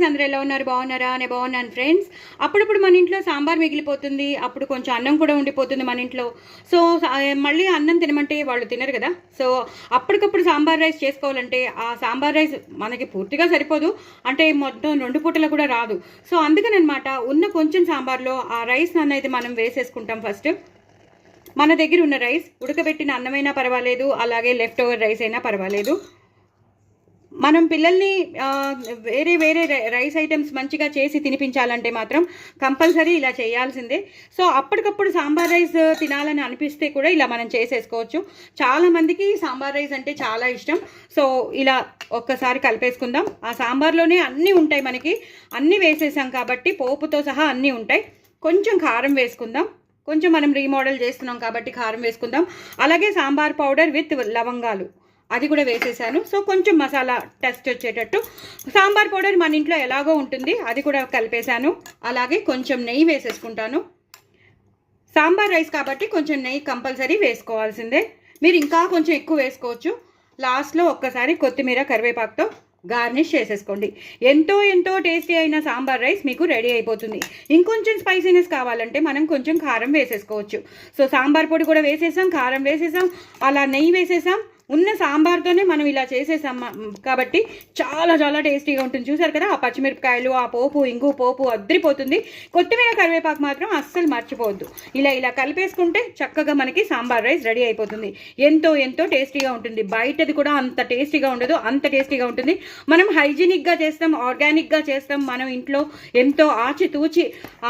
అందరూ ఎలా ఉన్నారు? బాగున్నారా? నేను బాగున్నాను ఫ్రెండ్స్. అప్పుడప్పుడు మన ఇంట్లో సాంబార్ మిగిలిపోతుంది, అప్పుడు కొంచెం అన్నం కూడా ఉండిపోతుంది మన ఇంట్లో. సో మళ్ళీ అన్నం తినమంటే వాళ్ళు తినరు కదా. సో అప్పటికప్పుడు సాంబార్ రైస్ చేసుకోవాలంటే ఆ సాంబార్ రైస్ మనకి పూర్తిగా సరిపోదు, అంటే మొత్తం 2 పూటలు కూడా రాదు. సో అందుకని అనమాట ఉన్న కొంచెం సాంబార్లో ఆ రైస్ అయితే మనం వేసేసుకుంటాం. ఫస్ట్ మన దగ్గర ఉన్న రైస్, ఉడకబెట్టిన అన్నమైనా పర్వాలేదు, అలాగే లెఫ్ట్ ఓవర్ రైస్ అయినా పర్వాలేదు. మనం పిల్లల్ని వేరే వేరే రైస్ ఐటమ్స్ మంచిగా చేసి తినిపించాలంటే మాత్రం కంపల్సరీ ఇలా చేయాల్సిందే. సో అప్పటికప్పుడు సాంబార్ రైస్ తినాలని అనిపిస్తే కూడా ఇలా మనం చేసేసుకోవచ్చు. చాలామందికి సాంబార్ రైస్ అంటే చాలా ఇష్టం. సో ఇలా ఒక్కసారి కలిపేసుకుందాం. ఆ సాంబార్లోనే అన్నీ ఉంటాయి, మనకి అన్నీ వేసేసాం కాబట్టి పోపుతో సహా అన్నీ ఉంటాయి. కొంచెం కారం వేసుకుందాం, కొంచెం మనం రీమోడల్ చేస్తున్నాం కాబట్టి కారం వేసుకుందాం. అలాగే సాంబార్ పౌడర్ విత్ లవంగాలు అది కూడా వేసేసాను. సో కొంచెం మసాలా టెస్ట్ వచ్చేటట్టు సాంబార్ పౌడర్ మన ఇంట్లో ఎలాగో ఉంటుంది, అది కూడా కలిపేశాను. అలాగే కొంచెం నెయ్యి వేసేసుకుంటాను. సాంబార్ రైస్ కాబట్టి కొంచెం నెయ్యి కంపల్సరీ వేసుకోవాల్సిందే. మీరు ఇంకా కొంచెం ఎక్కువ వేసుకోవచ్చు. లాస్ట్లో ఒక్కసారి కొత్తిమీర కరివేపాకుతో గార్నిష్ చేసేసుకోండి. ఎంతో ఎంతో టేస్టీ అయిన సాంబార్ రైస్ మీకు రెడీ అయిపోతుంది. ఇంకొంచెం స్పైసీనెస్ కావాలంటే మనం కొంచెం కారం వేసేసుకోవచ్చు. సో సాంబార్ పొడి కూడా వేసేసాం, కారం వేసేసాం, అలా నెయ్యి వేసేసాం. ఉన్న సాంబార్తోనే మనం ఇలా చేసేసాం కాబట్టి చాలా చాలా టేస్టీగా ఉంటుంది. చూసారు కదా, ఆ పచ్చిమిరపకాయలు, ఆ పోపు, ఇంగు పోపు అద్దరిపోతుంది. కొత్తిమీర కరివేపాకు మాత్రం అస్సలు మర్చిపోవద్దు. ఇలా ఇలా కలిపేసుకుంటే చక్కగా మనకి సాంబార్ రైస్ రెడీ అయిపోతుంది. ఎంతో ఎంతో టేస్టీగా ఉంటుంది. బయటది కూడా అంత టేస్టీగా ఉండదు, అంత టేస్టీగా ఉంటుంది. మనం హైజీనిక్గా చేస్తాం, ఆర్గానిక్గా చేస్తాం. మనం ఇంట్లో ఎంతో ఆచితూచి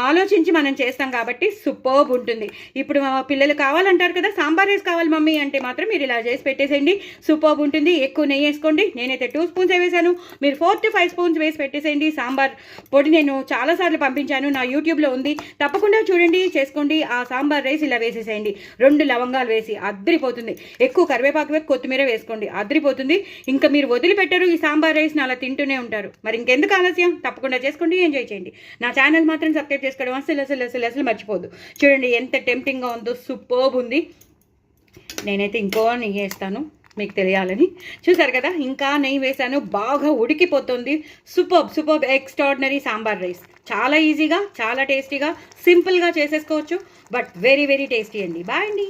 ఆలోచించి మనం చేస్తాం కాబట్టి సూపర్బ్ ఉంటుంది. ఇప్పుడు పిల్లలు కావాలంటారు కదా, సాంబార్ రైస్ కావాలి మమ్మీ అంటే మాత్రం మీరు ఇలా చేసి పెట్టేసేయండి. సూపర్బ్ ఉంటుంది. ఎక్కువ నెయ్యి వేసుకోండి. నేనైతే 2 స్పూన్స్ వేసాను, మీరు 4 to 5 స్పూన్స్ వేసి పెట్టేసేయండి. సాంబార్ పొడి నేను చాలాసార్లు పంపించాను, నా యూట్యూబ్లో ఉంది, తప్పకుండా చూడండి, చేసుకోండి. ఆ సాంబార్ రైస్ ఇలా వేసేసేయండి. 2 లవంగాలు వేసి అద్దరిపోతుంది. ఎక్కువ కరివేపాకు వేసి కొత్తిమీర వేసుకోండి, అద్దరిపోతుంది. ఇంకా మీరు వదిలిపెట్టరు ఈ సాంబార్ రైస్ని, అలా తింటూనే ఉంటారు. మరి ఇంకెందుకు ఆలస్యం, తప్పకుండా చేసుకోండి, ఎంజాయ్ చేయండి. నా ఛానల్ మాత్రం సబ్స్క్రైబ్ చేసుకోవడం అసలు అసలు అసలు అసలు మర్చిపోద్దు. చూడండి ఎంత టెంప్టింగ్గా ఉందో, సూపర్బ్ ఉంది. నేనైతే ఇంకో నెయ్యి వేస్తాను మీకు తెలియాలని. చూసారు కదా, ఇంకా నెయ్యి వేసాను, బాగా ఉడికిపోతుంది. Superb extraordinary sambar rice. చాలా ఈజీగా, చాలా టేస్టీగా, సింపుల్గా చేసేసుకోవచ్చు. బట్ వెరీ వెరీ టేస్టీ అండి. బాయ్ అండి.